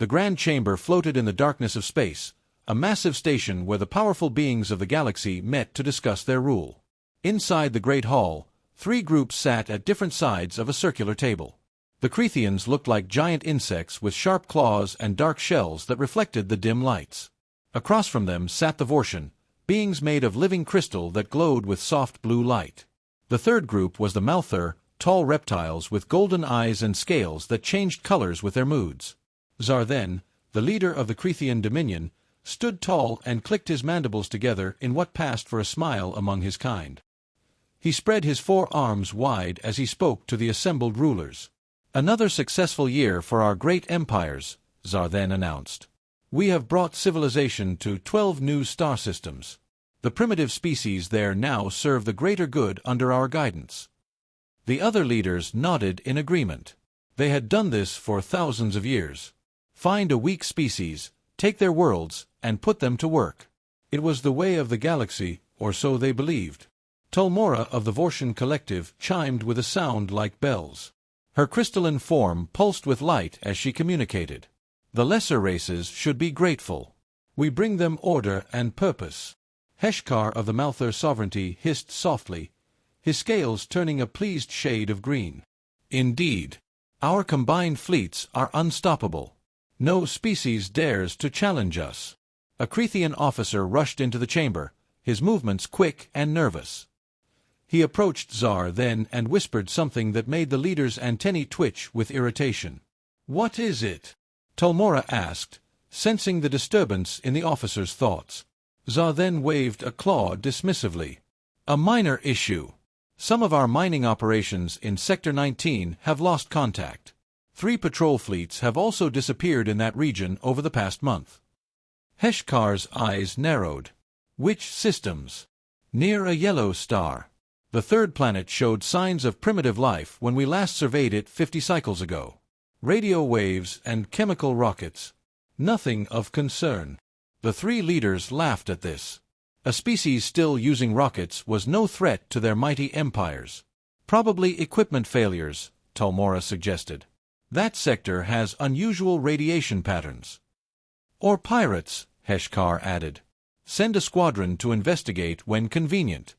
The grand chamber floated in the darkness of space, a massive station where the powerful beings of the galaxy met to discuss their rule. Inside the great hall, 3 groups sat at different sides of a circular table. The Crethians looked like giant insects with sharp claws and dark shells that reflected the dim lights. Across from them sat the Vortian, beings made of living crystal that glowed with soft blue light. The third group was the Malthur, tall reptiles with golden eyes and scales that changed colors with their moods. Zarthen, the leader of the Crethian dominion, stood tall and clicked his mandibles together in what passed for a smile among his kind. He spread his 4 arms wide as he spoke to the assembled rulers. "Another successful year for our great empires," Zarthen announced. "We have brought civilization to 12 new star systems. The primitive species there now serve the greater good under our guidance." The other leaders nodded in agreement. They had done this for thousands of years. Find a weak species, take their worlds, and put them to work. It was the way of the galaxy, or so they believed. Tulmora of the Vortian collective chimed with a sound like bells. Her crystalline form pulsed with light as she communicated. "The lesser races should be grateful. We bring them order and purpose." Heshkar of the Malthur sovereignty hissed softly, his scales turning a pleased shade of green. "Indeed. Our combined fleets are unstoppable. No species dares to challenge us." A Crethian officer rushed into the chamber, his movements quick and nervous. He approached Zarthen and whispered something that made the leader's antennae twitch with irritation. "What is it?" Tulmora asked, sensing the disturbance in the officer's thoughts. Zarthen waved a claw dismissively. "A minor issue. Some of our mining operations in Sector 19 have lost contact. 3 patrol fleets have also disappeared in that region over the past month." Heshkar's eyes narrowed. "Which systems?" "Near a yellow star. The third planet showed signs of primitive life when we last surveyed it 50 cycles ago. Radio waves and chemical rockets. Nothing of concern." The 3 leaders laughed at this. A species still using rockets was no threat to their mighty empires. "Probably equipment failures," Tulmora suggested. "That sector has unusual radiation patterns." "Or pirates," Heshkar added. "Send a squadron to investigate when convenient."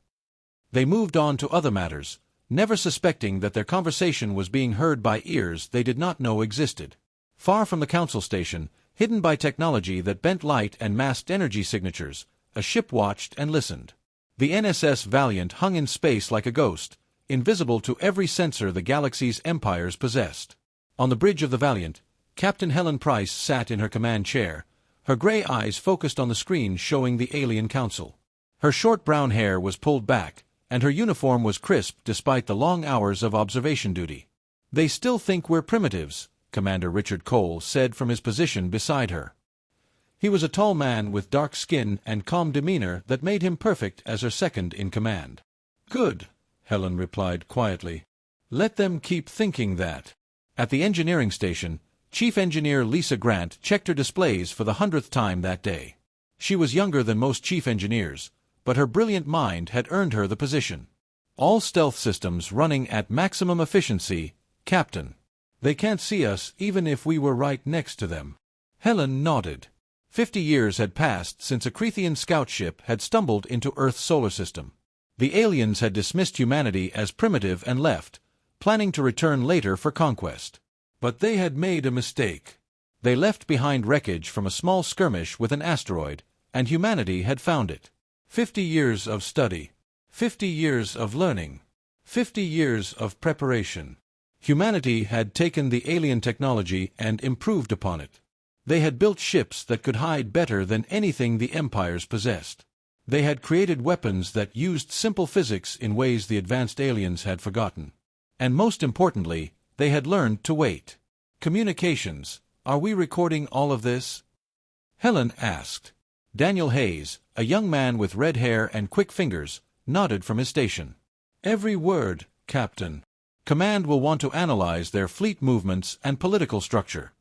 They moved on to other matters, never suspecting that their conversation was being heard by ears they did not know existed. Far from the council station, hidden by technology that bent light and masked energy signatures, a ship watched and listened. The NSS Valiant hung in space like a ghost, invisible to every sensor the galaxy's empires possessed. On the bridge of the Valiant, Captain Helen Price sat in her command chair, her gray eyes focused on the screen showing the alien council. Her short brown hair was pulled back, and her uniform was crisp despite the long hours of observation duty. "They still think we're primitives," Commander Richard Cole said from his position beside her. He was a tall man with dark skin and calm demeanor that made him perfect as her second-in-command. "Good," Helen replied quietly. "Let them keep thinking that." At the engineering station, Chief Engineer Lisa Grant checked her displays for the 100th time that day. She was younger than most chief engineers, but her brilliant mind had earned her the position. "All stealth systems running at maximum efficiency, Captain. They can't see us even if we were right next to them." Helen nodded. 50 years had passed since a Crethian scout ship had stumbled into Earth's solar system. The aliens had dismissed humanity as primitive and left, planning to return later for conquest. But they had made a mistake. They left behind wreckage from a small skirmish with an asteroid, and humanity had found it. 50 years of study. 50 years of learning. 50 years of preparation. Humanity had taken the alien technology and improved upon it. They had built ships that could hide better than anything the empires possessed. They had created weapons that used simple physics in ways the advanced aliens had forgotten. And most importantly, they had learned to wait. "Communications, are we recording all of this?" Helen asked. Daniel Hayes, a young man with red hair and quick fingers, nodded from his station. "Every word, Captain. Command will want to analyze their fleet movements and political structure."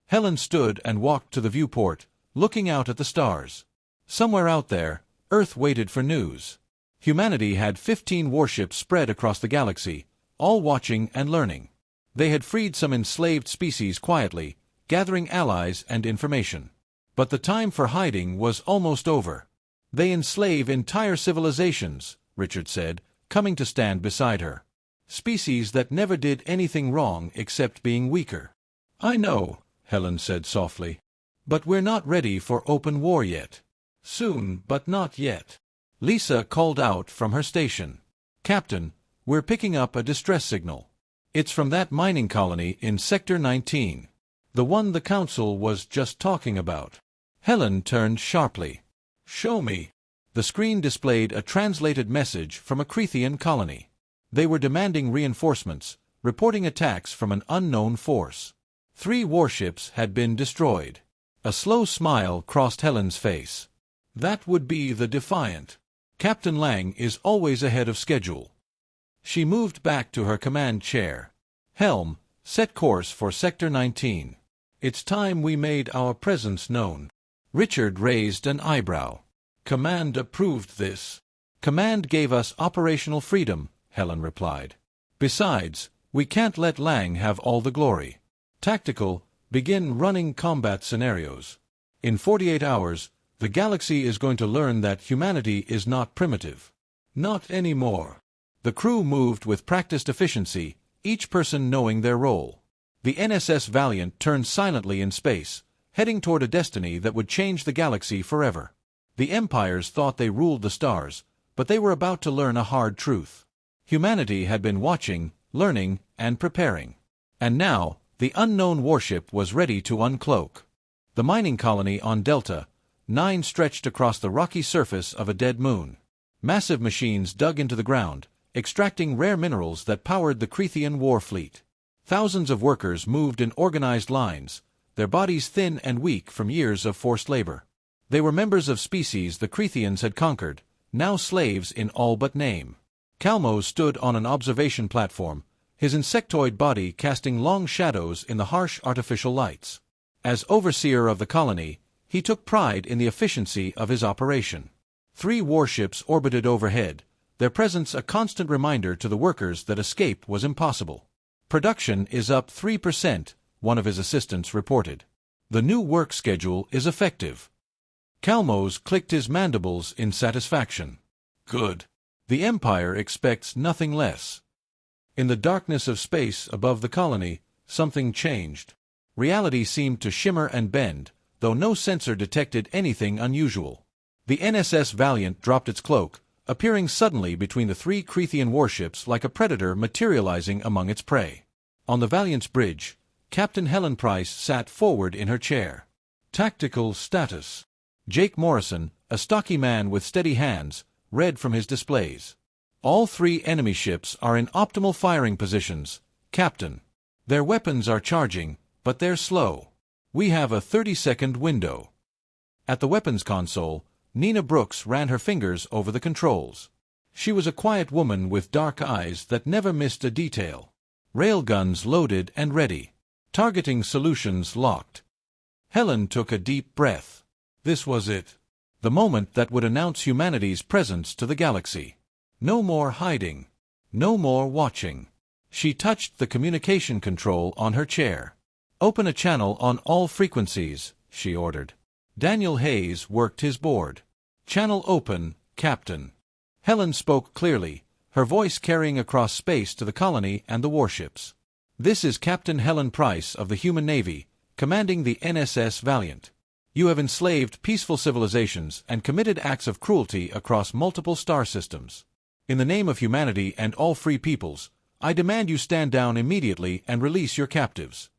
Helen stood and walked to the viewport, looking out at the stars. Somewhere out there, Earth waited for news. Humanity had 15 warships spread across the galaxy, all watching and learning. They had freed some enslaved species quietly, gathering allies and information. But the time for hiding was almost over. "They enslave entire civilizations," Richard said, coming to stand beside her. "Species that never did anything wrong except being weaker." "I know," Helen said softly. "But we're not ready for open war yet." "Soon, but not yet." Lisa called out from her station. "Captain, we're picking up a distress signal. It's from that mining colony in Sector 19. The one the Council was just talking about." Helen turned sharply. "Show me." The screen displayed a translated message from a Crethean colony. They were demanding reinforcements, reporting attacks from an unknown force. 3 warships had been destroyed. A slow smile crossed Helen's face. "That would be the Defiant. Captain Lang is always ahead of schedule." She moved back to her command chair. "Helm, set course for Sector 19. It's time we made our presence known." Richard raised an eyebrow. "Command approved this." "Command gave us operational freedom," Helen replied. "Besides, we can't let Lang have all the glory." Tactical, begin running combat scenarios. In 48 hours, the galaxy is going to learn that humanity is not primitive. Not anymore. The crew moved with practiced efficiency, each person knowing their role. The NSS Valiant turned silently in space, heading toward a destiny that would change the galaxy forever. The empires thought they ruled the stars, but they were about to learn a hard truth. Humanity had been watching, learning, and preparing. And now, the unknown warship was ready to uncloak. The mining colony on Delta 9 stretched across the rocky surface of a dead moon. Massive machines dug into the ground, extracting rare minerals that powered the Crethean war fleet. Thousands of workers moved in organized lines, their bodies thin and weak from years of forced labor. They were members of species the Cretheans had conquered, now slaves in all but name. Calmo stood on an observation platform, his insectoid body casting long shadows in the harsh artificial lights. As overseer of the colony, he took pride in the efficiency of his operation. 3 warships orbited overhead, their presence a constant reminder to the workers that escape was impossible. "Production is up 3%, one of his assistants reported. "The new work schedule is effective." Calmos clicked his mandibles in satisfaction. "Good. The Empire expects nothing less." In the darkness of space above the colony, something changed. Reality seemed to shimmer and bend, though no sensor detected anything unusual. The NSS Valiant dropped its cloak, appearing suddenly between the 3 Crethean warships like a predator materializing among its prey. On the Valiant's bridge, Captain Helen Price sat forward in her chair. Tactical status. Jake Morrison, a stocky man with steady hands, read from his displays. "All 3 enemy ships are in optimal firing positions, Captain. Their weapons are charging, but they're slow. We have a 30-second window." At the weapons console, Nina Brooks ran her fingers over the controls. She was a quiet woman with dark eyes that never missed a detail. Railguns loaded and ready. Targeting solutions locked. Helen took a deep breath. This was it. The moment that would announce humanity's presence to the galaxy. No more hiding. No more watching. She touched the communication control on her chair. "Open a channel on all frequencies," she ordered. Daniel Hayes worked his board. "Channel open, Captain." Helen spoke clearly, her voice carrying across space to the colony and the warships. "This is Captain Helen Price of the Human Navy, commanding the NSS Valiant. You have enslaved peaceful civilizations and committed acts of cruelty across multiple star systems. In the name of humanity and all free peoples, I demand you stand down immediately and release your captives."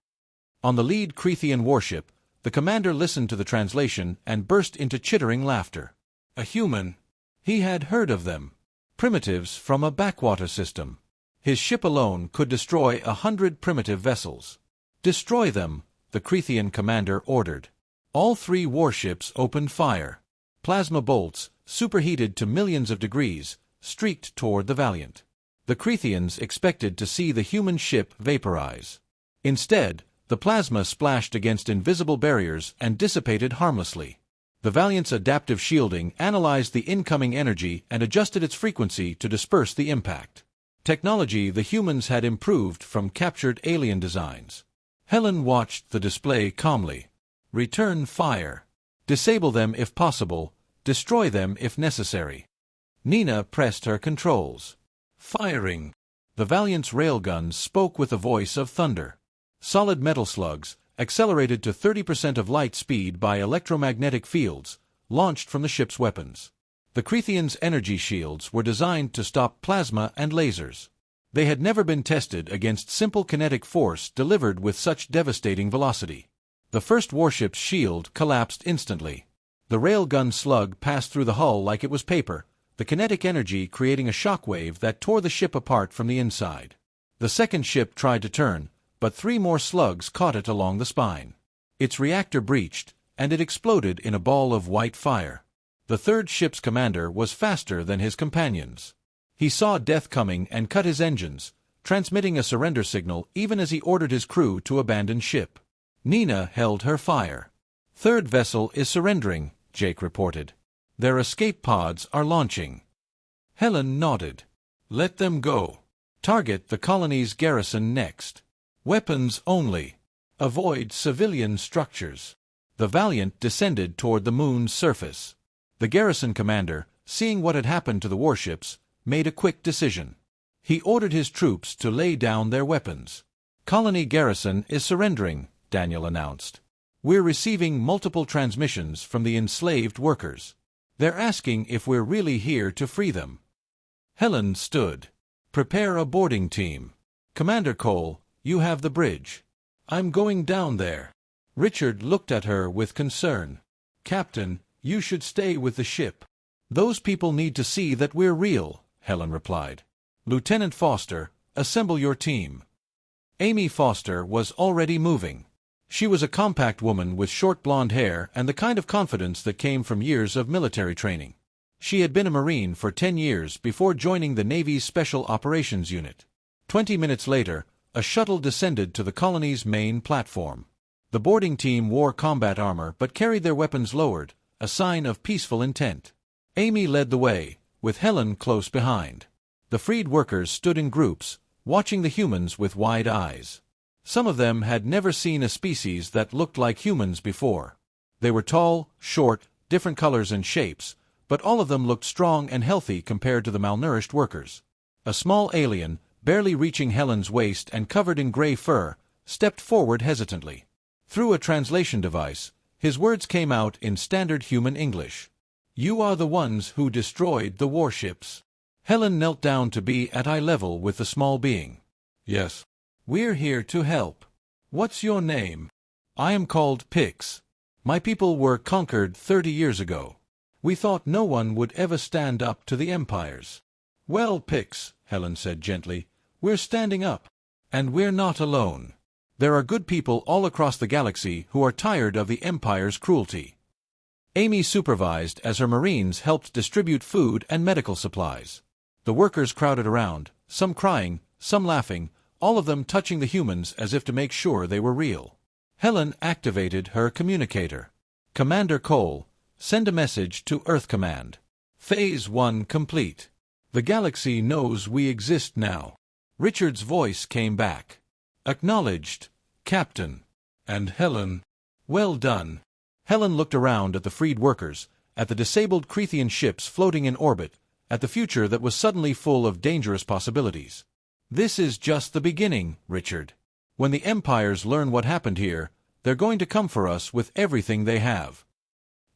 On the lead Crethean warship, the commander listened to the translation and burst into chittering laughter. A human. He had heard of them. Primitives from a backwater system. His ship alone could destroy 100 primitive vessels. "Destroy them," the Crethean commander ordered. All 3 warships opened fire. Plasma bolts, superheated to millions of degrees, streaked toward the Valiant. The Cretheans expected to see the human ship vaporize. Instead, the plasma splashed against invisible barriers and dissipated harmlessly. The Valiant's adaptive shielding analyzed the incoming energy and adjusted its frequency to disperse the impact. Technology the humans had improved from captured alien designs. Helen watched the display calmly. Return fire. Disable them if possible, destroy them if necessary. Nina pressed her controls. Firing. The Valiant's railguns spoke with the voice of thunder. Solid metal slugs, accelerated to 30% of light speed by electromagnetic fields, launched from the ship's weapons. The Crethians' energy shields were designed to stop plasma and lasers. They had never been tested against simple kinetic force delivered with such devastating velocity. The first warship's shield collapsed instantly. The railgun slug passed through the hull like it was paper, the kinetic energy creating a shockwave that tore the ship apart from the inside. The second ship tried to turn, but 3 more slugs caught it along the spine. Its reactor breached, and it exploded in a ball of white fire. The third ship's commander was faster than his companions. He saw death coming and cut his engines, transmitting a surrender signal even as he ordered his crew to abandon ship. Nina held her fire. Third vessel is surrendering, Jake reported. Their escape pods are launching. Helen nodded. Let them go. Target the colony's garrison next. Weapons only. Avoid civilian structures. The Valiant descended toward the moon's surface. The garrison commander, seeing what had happened to the warships, made a quick decision. He ordered his troops to lay down their weapons. Colony garrison is surrendering, Daniel announced. We're receiving multiple transmissions from the enslaved workers. They're asking if we're really here to free them. Helen stood. Prepare a boarding team. Commander Cole, you have the bridge. I'm going down there. Richard looked at her with concern. Captain, you should stay with the ship. Those people need to see that we're real, Helen replied. Lieutenant Foster, assemble your team. Amy Foster was already moving. She was a compact woman with short blonde hair and the kind of confidence that came from years of military training. She had been a Marine for 10 years before joining the Navy's Special Operations Unit. 20 minutes later, a shuttle descended to the colony's main platform. The boarding team wore combat armor but carried their weapons lowered, a sign of peaceful intent. Amy led the way, with Helen close behind. The freed workers stood in groups, watching the humans with wide eyes. Some of them had never seen a species that looked like humans before. They were tall, short, different colors and shapes, but all of them looked strong and healthy compared to the malnourished workers. A small alien, barely reaching Helen's waist and covered in gray fur, stepped forward hesitantly. Through a translation device, his words came out in standard human English. You are the ones who destroyed the warships. Helen knelt down to be at eye level with the small being. Yes. We're here to help. What's your name? I am called Pix. My people were conquered 30 years ago. We thought no one would ever stand up to the empires. Well, Pix, Helen said gently, we're standing up. And we're not alone. There are good people all across the galaxy who are tired of the Empire's cruelty. Amy supervised as her Marines helped distribute food and medical supplies. The workers crowded around, some crying, some laughing, all of them touching the humans as if to make sure they were real. Helen activated her communicator. Commander Cole, send a message to Earth Command. Phase 1 complete. The galaxy knows we exist now. Richard's voice came back. Acknowledged, Captain. And Helen. Well done. Helen looked around at the freed workers, at the disabled Crethian ships floating in orbit, at the future that was suddenly full of dangerous possibilities. This is just the beginning, Richard. When the empires learn what happened here, they're going to come for us with everything they have.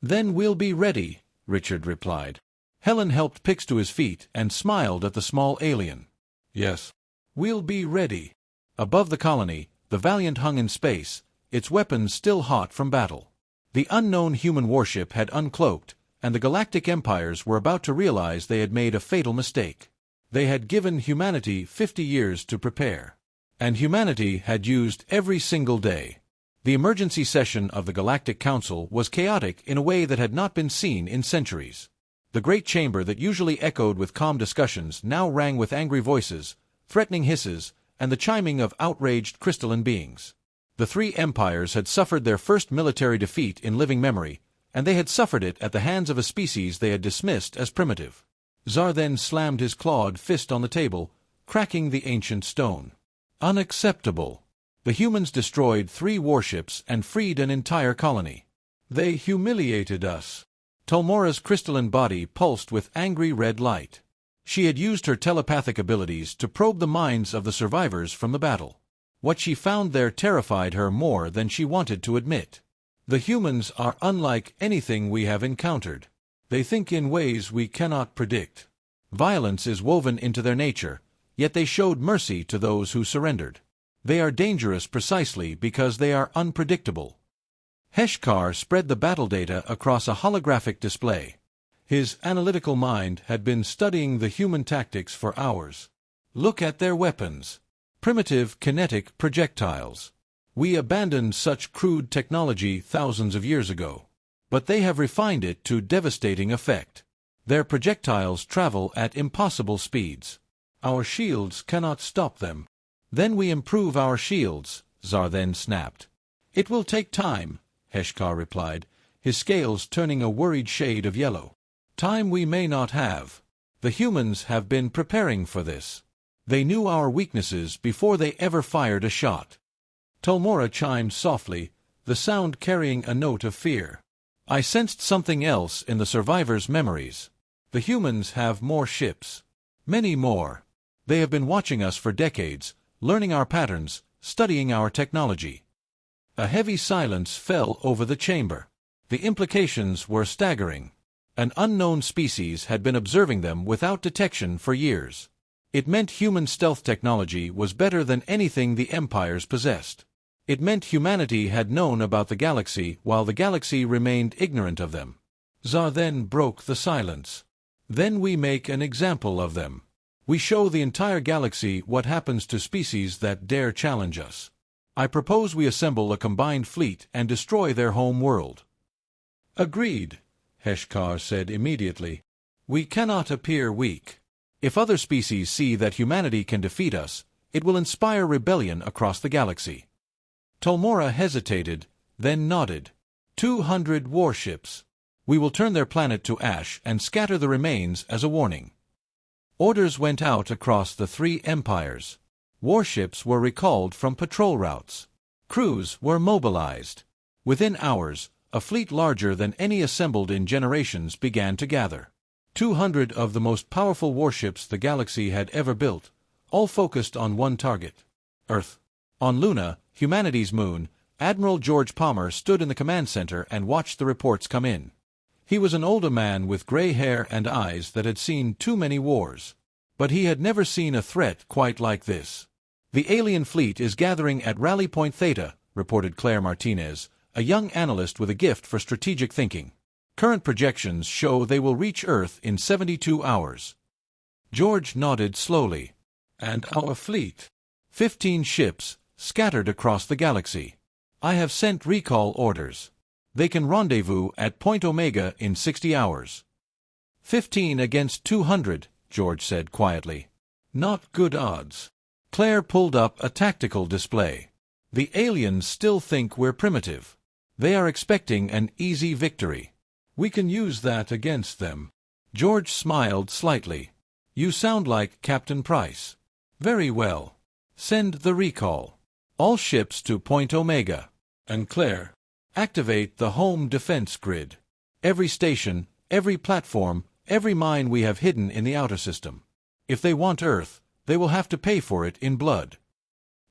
Then we'll be ready, Richard replied. Helen helped Pix to his feet and smiled at the small alien. Yes. We'll be ready. Above the colony, the Valiant hung in space, its weapons still hot from battle. The unknown human warship had uncloaked, and the galactic empires were about to realize they had made a fatal mistake. They had given humanity 50 years to prepare. And humanity had used every single day. The emergency session of the Galactic Council was chaotic in a way that had not been seen in centuries. The great chamber that usually echoed with calm discussions now rang with angry voices, threatening hisses, and the chiming of outraged crystalline beings. The 3 empires had suffered their first military defeat in living memory, and they had suffered it at the hands of a species they had dismissed as primitive. Zar then slammed his clawed fist on the table, cracking the ancient stone. Unacceptable. The humans destroyed 3 warships and freed an entire colony. They humiliated us. Tolmora's crystalline body pulsed with angry red light. She had used her telepathic abilities to probe the minds of the survivors from the battle. What she found there terrified her more than she wanted to admit. The humans are unlike anything we have encountered. They think in ways we cannot predict. Violence is woven into their nature, yet they showed mercy to those who surrendered. They are dangerous precisely because they are unpredictable. Heshkar spread the battle data across a holographic display. His analytical mind had been studying the human tactics for hours. Look at their weapons. Primitive kinetic projectiles. We abandoned such crude technology thousands of years ago. But they have refined it to devastating effect. Their projectiles travel at impossible speeds. Our shields cannot stop them. Then we improve our shields, Zar then snapped. It will take time, Heshkar replied, his scales turning a worried shade of yellow. Time we may not have. The humans have been preparing for this. They knew our weaknesses before they ever fired a shot. Tolmora chimed softly, the sound carrying a note of fear. I sensed something else in the survivors' memories. The humans have more ships. Many more. They have been watching us for decades, learning our patterns, studying our technology. A heavy silence fell over the chamber. The implications were staggering. An unknown species had been observing them without detection for years. It meant human stealth technology was better than anything the empires possessed. It meant humanity had known about the galaxy while the galaxy remained ignorant of them. Zar then broke the silence. Then we make an example of them. We show the entire galaxy what happens to species that dare challenge us. I propose we assemble a combined fleet and destroy their home world. Agreed, Heshkar said immediately. We cannot appear weak. If other species see that humanity can defeat us, it will inspire rebellion across the galaxy. Tolmora hesitated, then nodded. 200 warships. We will turn their planet to ash and scatter the remains as a warning. Orders went out across the 3 empires. Warships were recalled from patrol routes. Crews were mobilized. Within hours, a fleet larger than any assembled in generations began to gather. 200 of the most powerful warships the galaxy had ever built, all focused on one target: Earth. On Luna, humanity's moon, Admiral George Palmer stood in the command center and watched the reports come in. He was an older man with gray hair and eyes that had seen too many wars. But he had never seen a threat quite like this. The alien fleet is gathering at Rally Point Theta, reported Claire Martinez, a young analyst with a gift for strategic thinking. Current projections show they will reach Earth in 72 hours. George nodded slowly. And our fleet? 15 ships, scattered across the galaxy. I have sent recall orders. They can rendezvous at Point Omega in 60 hours. 15 against 200, George said quietly. Not good odds. Claire pulled up a tactical display. The aliens still think we're primitive. They are expecting an easy victory. We can use that against them. George smiled slightly. You sound like Captain Price. Very well. Send the recall. All ships to Point Omega. And Claire, activate the home defense grid. Every station, every platform, every mine we have hidden in the outer system. If they want Earth, they will have to pay for it in blood.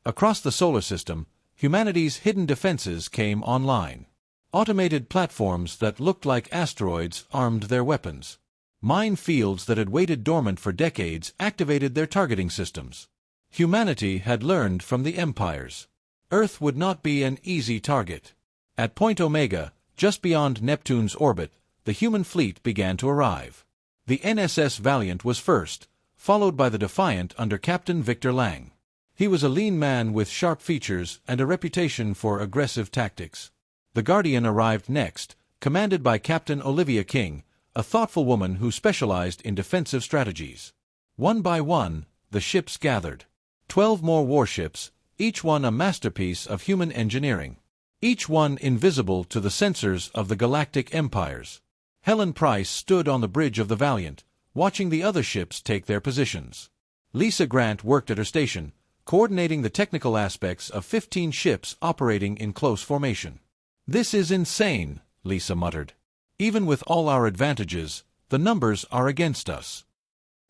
Across the solar system, humanity's hidden defenses came online. Automated platforms that looked like asteroids armed their weapons. Mine fields that had waited dormant for decades activated their targeting systems. Humanity had learned from the empires. Earth would not be an easy target. At Point Omega, just beyond Neptune's orbit, the human fleet began to arrive. The NSS Valiant was first, followed by the Defiant under Captain Victor Lang. He was a lean man with sharp features and a reputation for aggressive tactics. The Guardian arrived next, commanded by Captain Olivia King, a thoughtful woman who specialized in defensive strategies. One by one, the ships gathered. 12 more warships, each one a masterpiece of human engineering. Each one invisible to the sensors of the galactic empires. Helen Price stood on the bridge of the Valiant, watching the other ships take their positions. Lisa Grant worked at her station, coordinating the technical aspects of 15 ships operating in close formation. "This is insane," Lisa muttered. "Even with all our advantages, the numbers are against us."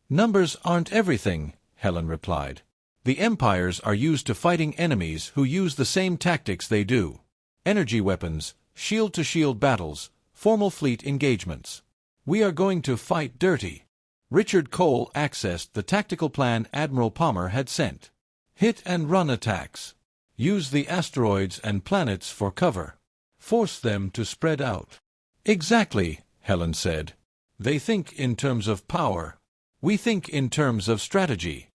"Numbers aren't everything," Helen replied. "The empires are used to fighting enemies who use the same tactics they do. Energy weapons, shield-to-shield battles, formal fleet engagements. We are going to fight dirty." Richard Cole accessed the tactical plan Admiral Palmer had sent. "Hit-and-run attacks. Use the asteroids and planets for cover. Force them to spread out." "Exactly," Helen said. "They think in terms of power. We think in terms of strategy."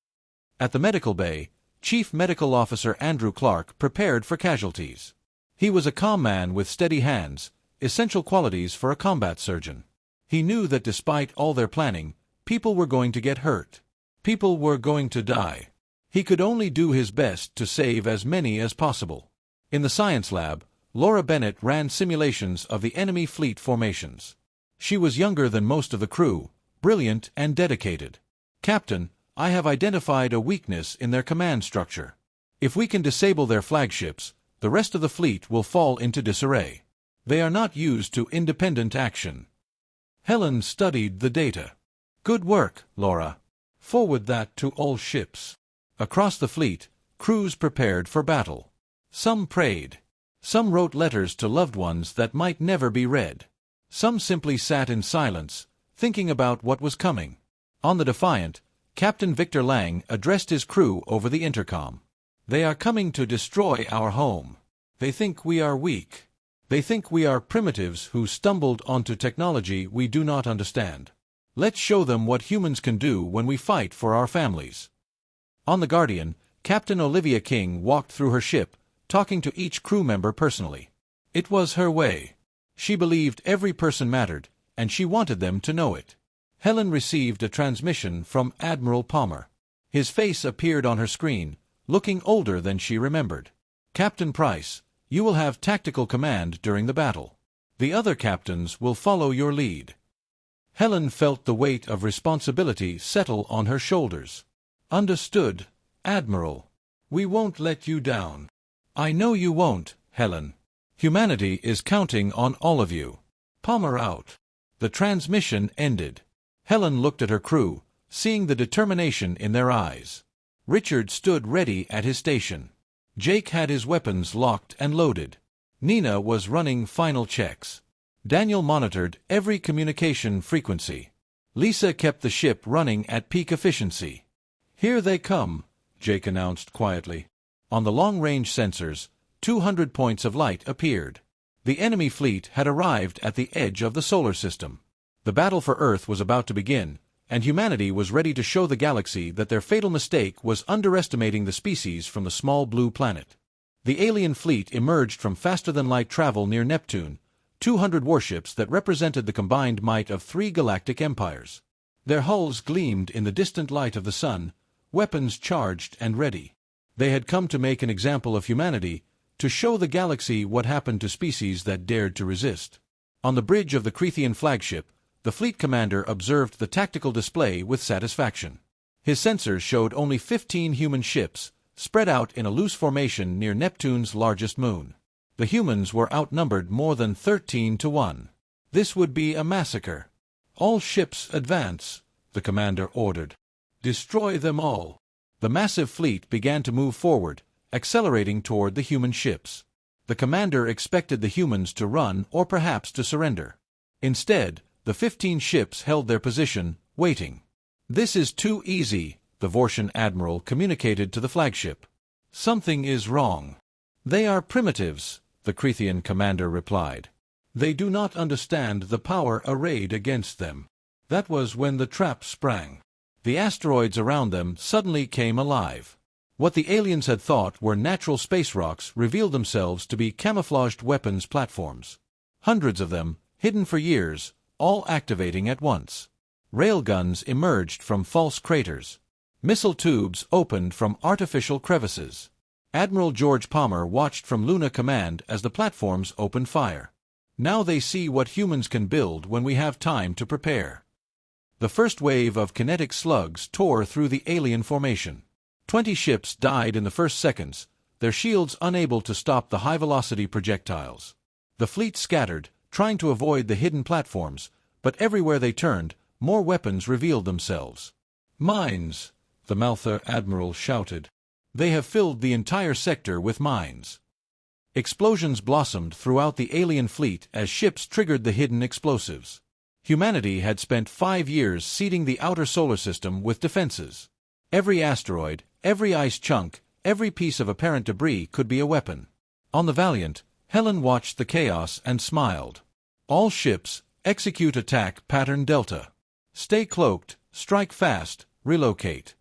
At the medical bay, Chief Medical Officer Andrew Clark prepared for casualties. He was a calm man with steady hands, essential qualities for a combat surgeon. He knew that despite all their planning, people were going to get hurt. People were going to die. He could only do his best to save as many as possible. In the science lab, Laura Bennett ran simulations of the enemy fleet formations. She was younger than most of the crew, brilliant and dedicated. "Captain, I have identified a weakness in their command structure. If we can disable their flagships, the rest of the fleet will fall into disarray. They are not used to independent action." Helen studied the data. "Good work, Laura. Forward that to all ships." Across the fleet, crews prepared for battle. Some prayed. Some wrote letters to loved ones that might never be read. Some simply sat in silence, thinking about what was coming. On the Defiant, Captain Victor Lang addressed his crew over the intercom. "They are coming to destroy our home. They think we are weak. They think we are primitives who stumbled onto technology we do not understand. Let's show them what humans can do when we fight for our families." On the Guardian, Captain Olivia King walked through her ship, talking to each crew member personally. It was her way. She believed every person mattered, and she wanted them to know it. Helen received a transmission from Admiral Palmer. His face appeared on her screen, looking older than she remembered. "Captain Price, you will have tactical command during the battle. The other captains will follow your lead." Helen felt the weight of responsibility settle on her shoulders. "Understood, Admiral. We won't let you down." "I know you won't, Helen. Humanity is counting on all of you." Palmer out. The transmission ended. Helen looked at her crew, seeing the determination in their eyes. Richard stood ready at his station. Jake had his weapons locked and loaded. Nina was running final checks. Daniel monitored every communication frequency. Lisa kept the ship running at peak efficiency. "Here they come," Jake announced quietly. On the long-range sensors, 200 points of light appeared. The enemy fleet had arrived at the edge of the solar system. The battle for Earth was about to begin, and humanity was ready to show the galaxy that their fatal mistake was underestimating the species from the small blue planet. The alien fleet emerged from faster-than-light travel near Neptune, 200 warships that represented the combined might of 3 galactic empires. Their hulls gleamed in the distant light of the sun, weapons charged and ready. They had come to make an example of humanity, to show the galaxy what happened to species that dared to resist. On the bridge of the Crethean flagship, the fleet commander observed the tactical display with satisfaction. His sensors showed only 15 human ships, spread out in a loose formation near Neptune's largest moon. The humans were outnumbered more than 13 to 1. This would be a massacre. "All ships advance," the commander ordered. "Destroy them all." The massive fleet began to move forward, accelerating toward the human ships. The commander expected the humans to run or perhaps to surrender. Instead, the 15 ships held their position, waiting. "This is too easy," the Vortian admiral communicated to the flagship. "Something is wrong." "They are primitives," the Crethean commander replied. "They do not understand the power arrayed against them." That was when the trap sprang. The asteroids around them suddenly came alive. What the aliens had thought were natural space rocks revealed themselves to be camouflaged weapons platforms. Hundreds of them, hidden for years, all activating at once. Railguns emerged from false craters. Missile tubes opened from artificial crevices. Admiral George Palmer watched from Luna Command as the platforms opened fire. Now they see what humans can build when we have time to prepare. The first wave of kinetic slugs tore through the alien formation. 20 ships died in the first seconds, their shields unable to stop the high-velocity projectiles. The fleet scattered, trying to avoid the hidden platforms, but everywhere they turned, more weapons revealed themselves. "Mines!" the Malthar admiral shouted. "They have filled the entire sector with mines." Explosions blossomed throughout the alien fleet as ships triggered the hidden explosives. Humanity had spent 5 years seeding the outer solar system with defenses. Every asteroid, every ice chunk, every piece of apparent debris could be a weapon. On the Valiant, Helen watched the chaos and smiled. "All ships, execute attack pattern Delta. Stay cloaked, strike fast, relocate."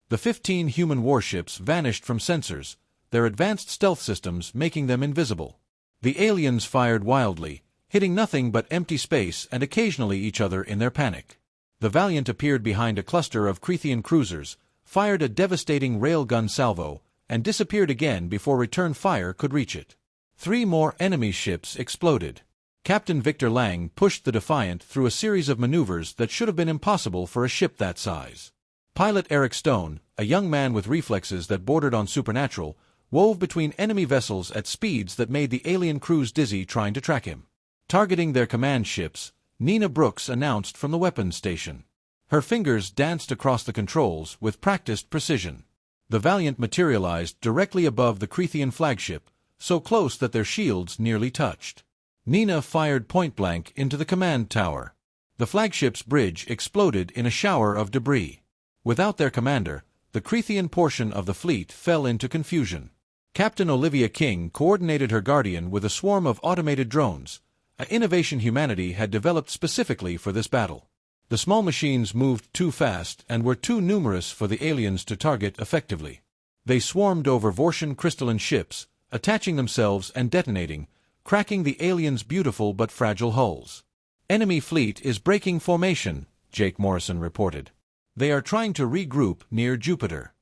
The 15 human warships vanished from sensors, their advanced stealth systems making them invisible. The aliens fired wildly, hitting nothing but empty space and occasionally each other in their panic. The Valiant appeared behind a cluster of Crethean cruisers, fired a devastating railgun salvo, and disappeared again before return fire could reach it. 3 more enemy ships exploded. Captain Victor Lang pushed the Defiant through a series of maneuvers that should have been impossible for a ship that size. Pilot Eric Stone, a young man with reflexes that bordered on supernatural, wove between enemy vessels at speeds that made the alien crews dizzy trying to track him. Targeting their command ships, Nina Brooks announced from the weapons station. Her fingers danced across the controls with practiced precision. The Valiant materialized directly above the Crethean flagship, so close that their shields nearly touched. Nina fired point-blank into the command tower. The flagship's bridge exploded in a shower of debris. Without their commander, the Crethean portion of the fleet fell into confusion. Captain Olivia King coordinated her Guardian with a swarm of automated drones, an innovation humanity had developed specifically for this battle. The small machines moved too fast and were too numerous for the aliens to target effectively. They swarmed over Vortian crystalline ships, attaching themselves and detonating, cracking the aliens' beautiful but fragile hulls. "Enemy fleet is breaking formation," Jake Morrison reported. "They are trying to regroup near Jupiter."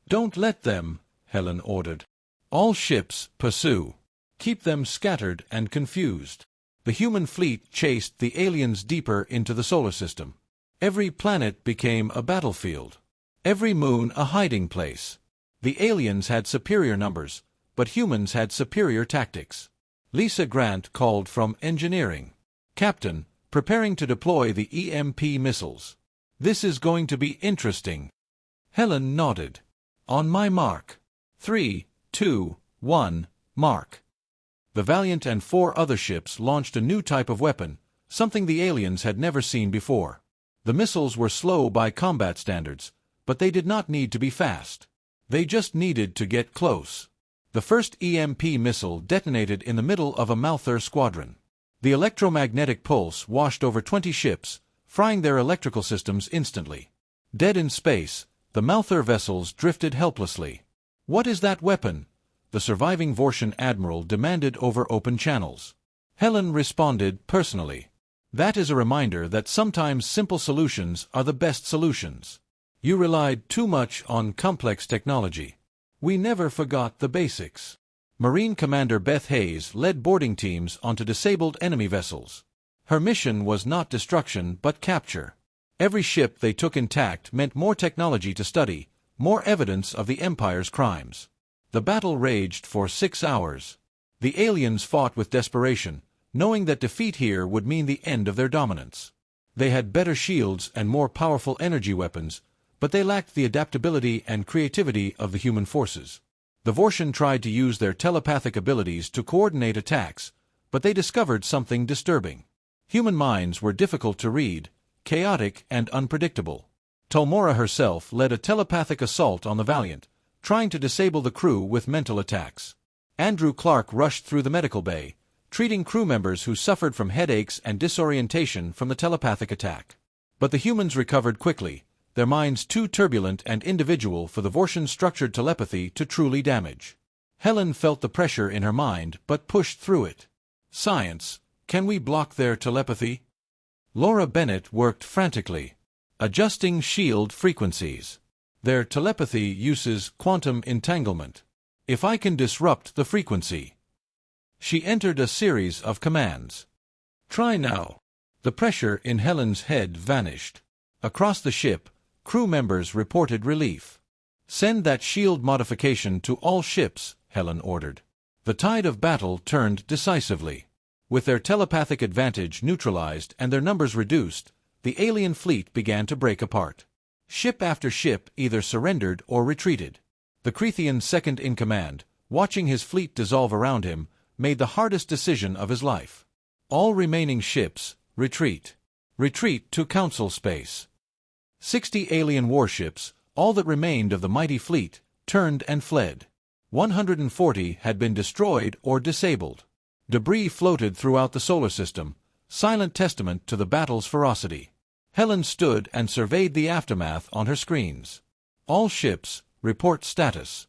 "Don't let them," Helen ordered. "All ships, pursue. Keep them scattered and confused." The human fleet chased the aliens deeper into the solar system. Every planet became a battlefield. Every moon a hiding place. The aliens had superior numbers, but humans had superior tactics. Lisa Grant called from engineering. "Captain, preparing to deploy the EMP missiles. This is going to be interesting." Helen nodded. "On my mark. 3, 2, 1, mark." The Valiant and 4 other ships launched a new type of weapon, something the aliens had never seen before. The missiles were slow by combat standards, but they did not need to be fast. They just needed to get close. The first EMP missile detonated in the middle of a Malthar squadron. The electromagnetic pulse washed over 20 ships, frying their electrical systems instantly. Dead in space, the Malthar vessels drifted helplessly. "What is that weapon?" the surviving Vortian admiral demanded over open channels. Helen responded personally. "That is a reminder that sometimes simple solutions are the best solutions. You relied too much on complex technology. We never forgot the basics." Marine Commander Beth Hayes led boarding teams onto disabled enemy vessels. Her mission was not destruction but capture. Every ship they took intact meant more technology to study, more evidence of the Empire's crimes. The battle raged for 6 hours. The aliens fought with desperation, knowing that defeat here would mean the end of their dominance. They had better shields and more powerful energy weapons, but they lacked the adaptability and creativity of the human forces. The Vortian tried to use their telepathic abilities to coordinate attacks, but they discovered something disturbing. Human minds were difficult to read, chaotic and unpredictable. Tolmora herself led a telepathic assault on the Valiant, trying to disable the crew with mental attacks. Andrew Clark rushed through the medical bay, treating crew members who suffered from headaches and disorientation from the telepathic attack. But the humans recovered quickly, their minds too turbulent and individual for the Vortian structured telepathy to truly damage. Helen felt the pressure in her mind but pushed through it. "Science, can we block their telepathy?" Laura Bennett worked frantically, adjusting shield frequencies. "Their telepathy uses quantum entanglement. If I can disrupt the frequency." She entered a series of commands. "Try now." The pressure in Helen's head vanished. Across the ship, crew members reported relief. "Send that shield modification to all ships," Helen ordered. The tide of battle turned decisively. With their telepathic advantage neutralized and their numbers reduced, the alien fleet began to break apart. Ship after ship either surrendered or retreated. The Crethean second-in-command, watching his fleet dissolve around him, made the hardest decision of his life. All remaining ships, retreat. Retreat to Council space. 60 alien warships, all that remained of the mighty fleet, turned and fled. 140 had been destroyed or disabled. Debris floated throughout the solar system, silent testament to the battle's ferocity. Helen stood and surveyed the aftermath on her screens. All ships, report status.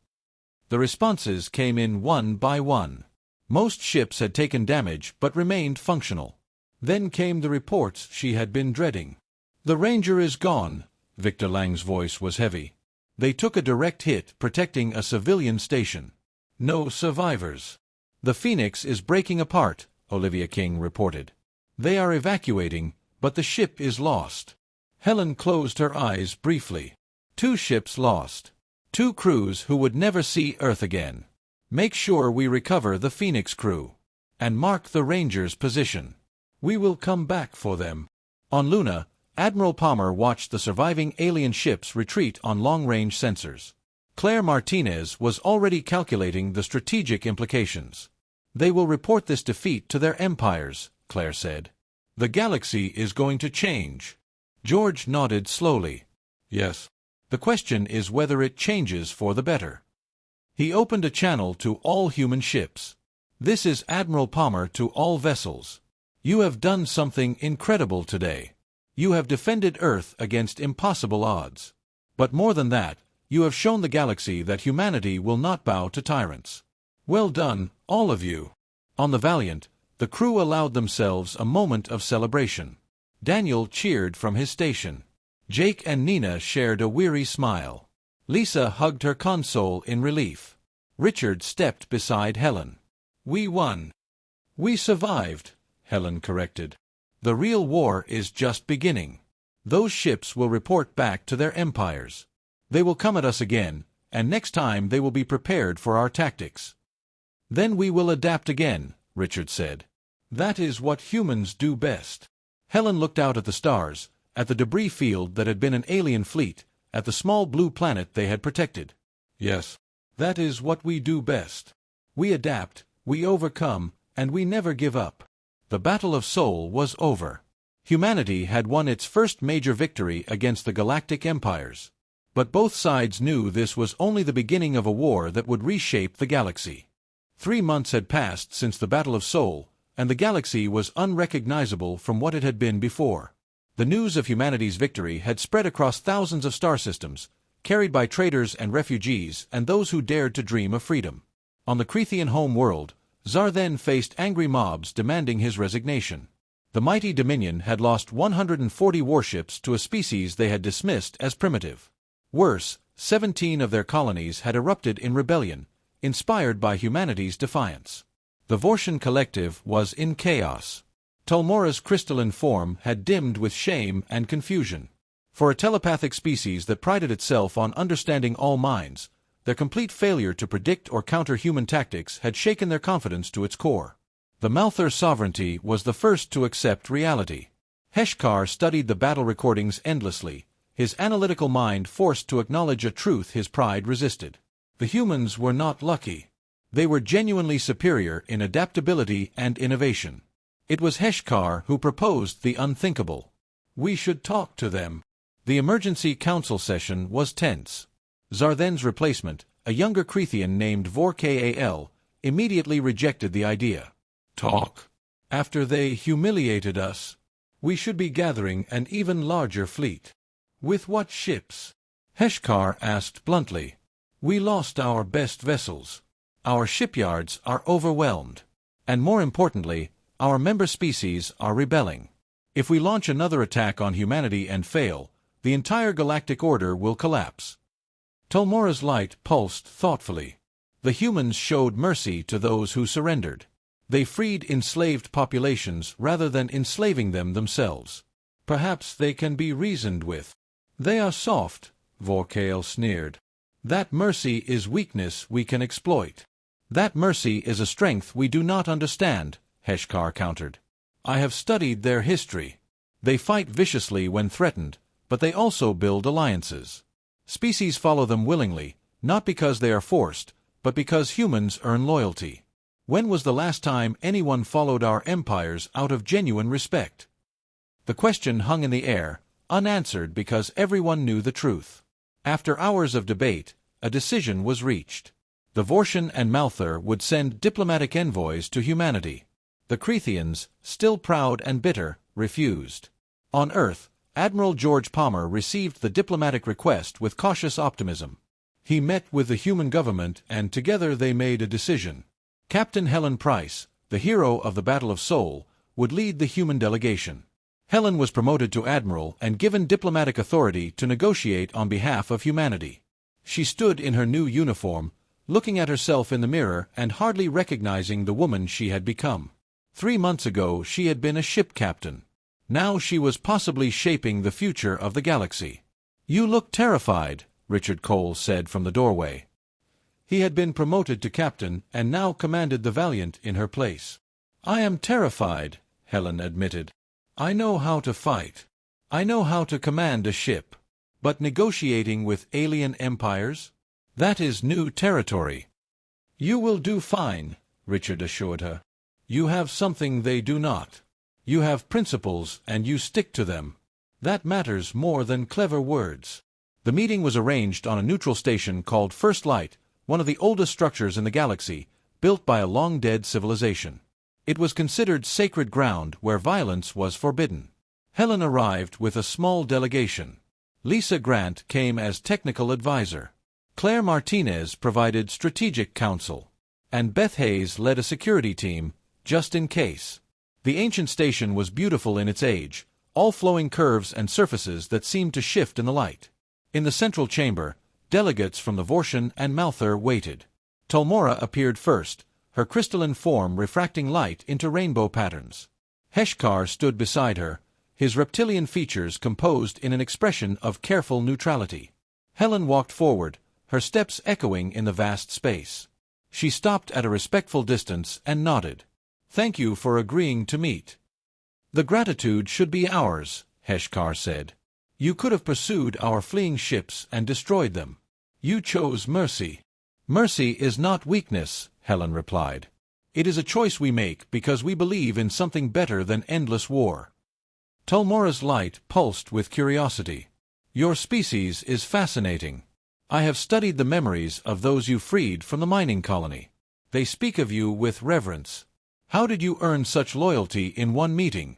The responses came in one by one. Most ships had taken damage but remained functional. Then came the reports she had been dreading. "The Ranger is gone." Victor Lang's voice was heavy. "They took a direct hit protecting a civilian station. No survivors." "The Phoenix is breaking apart," Olivia King reported. "They are evacuating, but the ship is lost." Helen closed her eyes briefly. 2 ships lost. 2 crews who would never see Earth again. Make sure we recover the Phoenix crew. And mark the Ranger's position. We will come back for them. On Luna, Admiral Palmer watched the surviving alien ships retreat on long-range sensors. Claire Martinez was already calculating the strategic implications. "They will report this defeat to their empires," Claire said. "The galaxy is going to change." George nodded slowly. "Yes. The question is whether it changes for the better." He opened a channel to all human ships. "This is Admiral Palmer to all vessels. You have done something incredible today. You have defended Earth against impossible odds. But more than that, you have shown the galaxy that humanity will not bow to tyrants. Well done, all of you." On the Valiant, the crew allowed themselves a moment of celebration. Daniel cheered from his station. Jake and Nina shared a weary smile. Lisa hugged her console in relief. Richard stepped beside Helen. "We won." "We survived," Helen corrected. "The real war is just beginning. Those ships will report back to their empires. They will come at us again, and next time they will be prepared for our tactics." "Then we will adapt again," Richard said. "That is what humans do best." Helen looked out at the stars, at the debris field that had been an alien fleet, at the small blue planet they had protected. "Yes, that is what we do best. We adapt, we overcome, and we never give up." The Battle of Sol was over. Humanity had won its first major victory against the galactic empires. But both sides knew this was only the beginning of a war that would reshape the galaxy. 3 months had passed since the Battle of Sol, and the galaxy was unrecognizable from what it had been before. The news of humanity's victory had spread across thousands of star systems, carried by traders and refugees and those who dared to dream of freedom. On the Crethean home world, Zarthen faced angry mobs demanding his resignation. The mighty Dominion had lost 140 warships to a species they had dismissed as primitive. Worse, 17 of their colonies had erupted in rebellion, inspired by humanity's defiance. The Vortian collective was in chaos. Tulmora's crystalline form had dimmed with shame and confusion. For a telepathic species that prided itself on understanding all minds, their complete failure to predict or counter human tactics had shaken their confidence to its core. The Malthur sovereignty was the first to accept reality. Heshkar studied the battle recordings endlessly, his analytical mind forced to acknowledge a truth his pride resisted. The humans were not lucky. They were genuinely superior in adaptability and innovation. It was Heshkar who proposed the unthinkable. "We should talk to them." The emergency council session was tense. Zarthen's replacement, a younger Crethean named Vorkal, immediately rejected the idea. "Talk? After they humiliated us? We should be gathering an even larger fleet." "With what ships?" Heshkar asked bluntly. "We lost our best vessels. Our shipyards are overwhelmed. And more importantly, our member species are rebelling. If we launch another attack on humanity and fail, the entire galactic order will collapse." Tulmora's light pulsed thoughtfully. The humans showed mercy to those who surrendered. They freed enslaved populations rather than enslaving them themselves. "Perhaps they can be reasoned with." "They are soft," Vorkal sneered. That mercy is weakness we can exploit. That mercy is a strength we do not understand, Heshkar countered. I have studied their history. They fight viciously when threatened, but they also build alliances. Species follow them willingly, not because they are forced, but because humans earn loyalty. When was the last time anyone followed our empires out of genuine respect? The question hung in the air, unanswered because everyone knew the truth. After hours of debate, a decision was reached. The Vortian and Malthur would send diplomatic envoys to humanity. The Crethians, still proud and bitter, refused. On Earth, Admiral George Palmer received the diplomatic request with cautious optimism. He met with the human government and together they made a decision. Captain Helen Price, the hero of the Battle of Seoul, would lead the human delegation. Helen was promoted to admiral and given diplomatic authority to negotiate on behalf of humanity. She stood in her new uniform, looking at herself in the mirror and hardly recognizing the woman she had become. 3 months ago she had been a ship captain. Now she was possibly shaping the future of the galaxy. "You look terrified," Richard Cole said from the doorway. He had been promoted to captain and now commanded the Valiant in her place. "I am terrified," Helen admitted. "I know how to fight. I know how to command a ship. But negotiating with alien empires? That is new territory." "You will do fine," Richard assured her. "You have something they do not. You have principles and you stick to them. That matters more than clever words." The meeting was arranged on a neutral station called First Light, one of the oldest structures in the galaxy, built by a long-dead civilization. It was considered sacred ground where violence was forbidden. Helen arrived with a small delegation. Lisa Grant came as technical advisor. Claire Martinez provided strategic counsel. And Beth Hayes led a security team, just in case. The ancient station was beautiful in its age, all flowing curves and surfaces that seemed to shift in the light. In the central chamber, delegates from the Vortian and Malthur waited. Tolmora appeared first, her crystalline form refracting light into rainbow patterns. Heshkar stood beside her, his reptilian features composed in an expression of careful neutrality. Helen walked forward, her steps echoing in the vast space. She stopped at a respectful distance and nodded. "Thank you for agreeing to meet." "The gratitude should be ours," Heshkar said. "You could have pursued our fleeing ships and destroyed them. You chose mercy." "Mercy is not weakness," Helen replied. "It is a choice we make because we believe in something better than endless war." Tolmora's light pulsed with curiosity. "Your species is fascinating. I have studied the memories of those you freed from the mining colony. They speak of you with reverence. How did you earn such loyalty in one meeting?"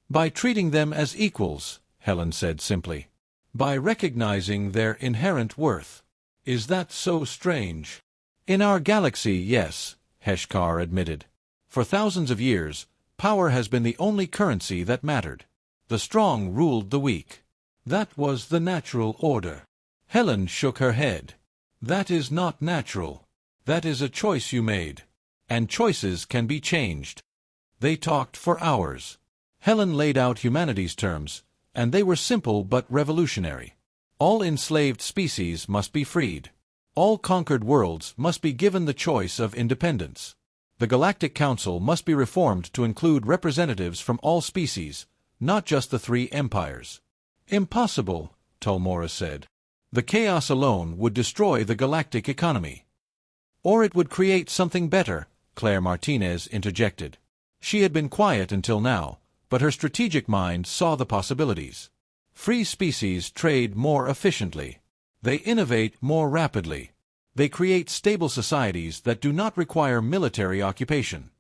"By treating them as equals," Helen said simply. "By recognizing their inherent worth." "Is that so strange?" "In our galaxy, yes," Heshkar admitted. "For thousands of years, power has been the only currency that mattered. The strong ruled the weak. That was the natural order." Helen shook her head. "That is not natural. That is a choice you made. And choices can be changed." They talked for hours. Helen laid out humanity's terms, and they were simple but revolutionary. All enslaved species must be freed. All conquered worlds must be given the choice of independence. The Galactic Council must be reformed to include representatives from all species, not just the 3 empires. "Impossible," Tolmora said. "The chaos alone would destroy the galactic economy." "Or it would create something better," Claire Martinez interjected. She had been quiet until now, but her strategic mind saw the possibilities. Free species trade more efficiently. They innovate more rapidly. They create stable societies that do not require military occupation.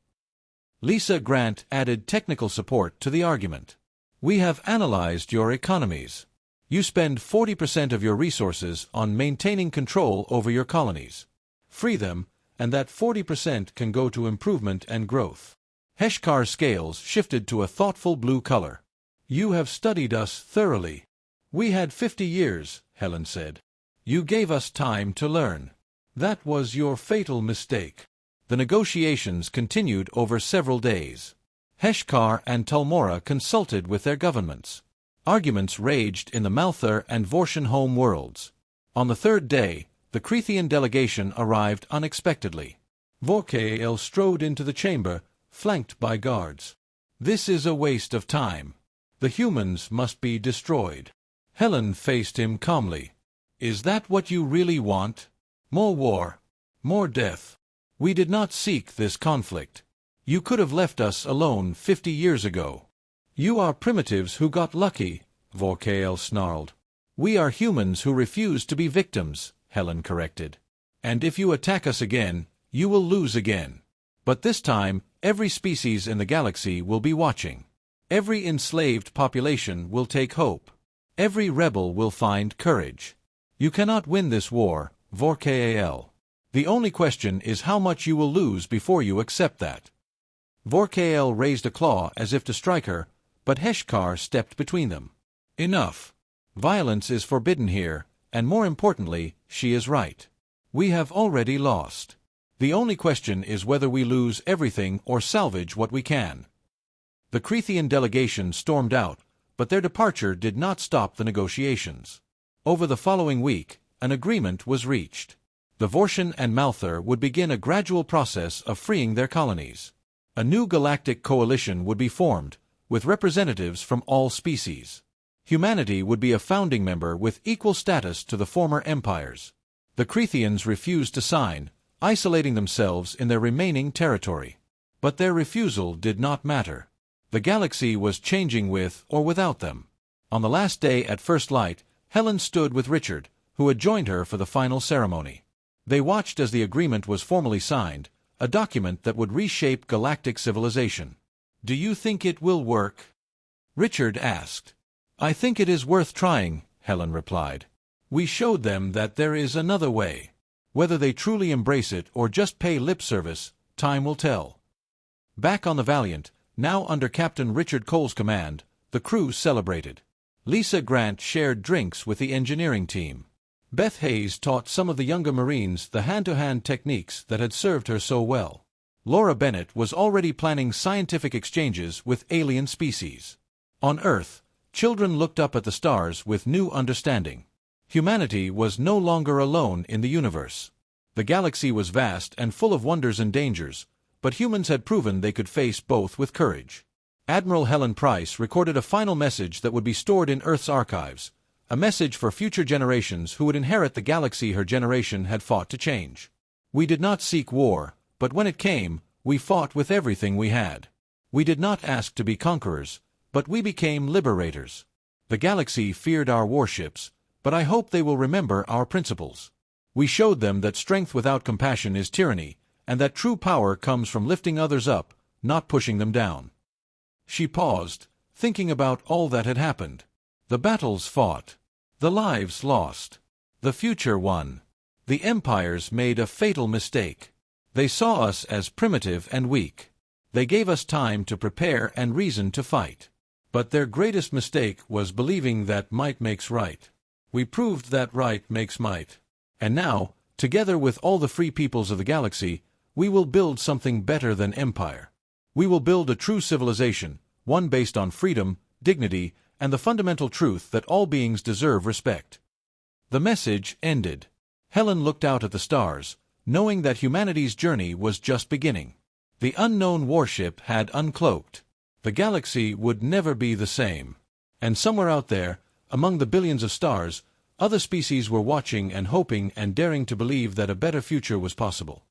Lisa Grant added technical support to the argument. "We have analyzed your economies. You spend 40% of your resources on maintaining control over your colonies. Free them, and that 40% can go to improvement and growth." Heshkar's scales shifted to a thoughtful blue color. "You have studied us thoroughly." "We had 50 years, Helen said. "You gave us time to learn. That was your fatal mistake." The negotiations continued over several days. Heshkar and Tolmora consulted with their governments. Arguments raged in the Malthur and Vortian home worlds. On the 3rd day, the Crethean delegation arrived unexpectedly. Vorkael strode into the chamber, flanked by guards. "This is a waste of time. The humans must be destroyed." Helen faced him calmly. "Is that what you really want? More war? More death? We did not seek this conflict. You could have left us alone 50 years ago." "You are primitives who got lucky," Vorkael snarled. "We are humans who refuse to be victims," Helen corrected. "And if you attack us again, you will lose again. But this time, every species in the galaxy will be watching. Every enslaved population will take hope. Every rebel will find courage. You cannot win this war, Vorkael. The only question is how much you will lose before you accept that." Vorkael raised a claw as if to strike her, but Heshkar stepped between them. "Enough. Violence is forbidden here, and more importantly, she is right. We have already lost. The only question is whether we lose everything or salvage what we can." The Crethean delegation stormed out, but their departure did not stop the negotiations. Over the following week, an agreement was reached. The Vortian and Malthur would begin a gradual process of freeing their colonies. A new galactic coalition would be formed, with representatives from all species. Humanity would be a founding member with equal status to the former empires. The Cretheans refused to sign, isolating themselves in their remaining territory. But their refusal did not matter. The galaxy was changing with or without them. On the last day at first light, Helen stood with Richard, who had joined her for the final ceremony. They watched as the agreement was formally signed, a document that would reshape galactic civilization. "Do you think it will work?" Richard asked. "I think it is worth trying," Helen replied. "We showed them that there is another way. Whether they truly embrace it or just pay lip service, time will tell." Back on the Valiant, now under Captain Richard Cole's command, the crew celebrated. Lisa Grant shared drinks with the engineering team. Beth Hayes taught some of the younger Marines the hand-to-hand techniques that had served her so well. Laura Bennett was already planning scientific exchanges with alien species. On Earth, children looked up at the stars with new understanding. Humanity was no longer alone in the universe. The galaxy was vast and full of wonders and dangers, but humans had proven they could face both with courage. Admiral Helen Price recorded a final message that would be stored in Earth's archives, a message for future generations who would inherit the galaxy her generation had fought to change. "We did not seek war, but when it came, we fought with everything we had. We did not ask to be conquerors, but we became liberators. The galaxy feared our warships, but I hope they will remember our principles. We showed them that strength without compassion is tyranny, and that true power comes from lifting others up, not pushing them down." She paused, thinking about all that had happened. The battles fought. The lives lost. The future won. The empires made a fatal mistake. They saw us as primitive and weak. They gave us time to prepare and reason to fight. But their greatest mistake was believing that might makes right. We proved that right makes might. And now, together with all the free peoples of the galaxy, we will build something better than empire. We will build a true civilization, one based on freedom, dignity, and the fundamental truth that all beings deserve respect. The message ended. Helen looked out at the stars, knowing that humanity's journey was just beginning. The unknown warship had uncloaked. The galaxy would never be the same. And somewhere out there, among the billions of stars, other species were watching and hoping and daring to believe that a better future was possible.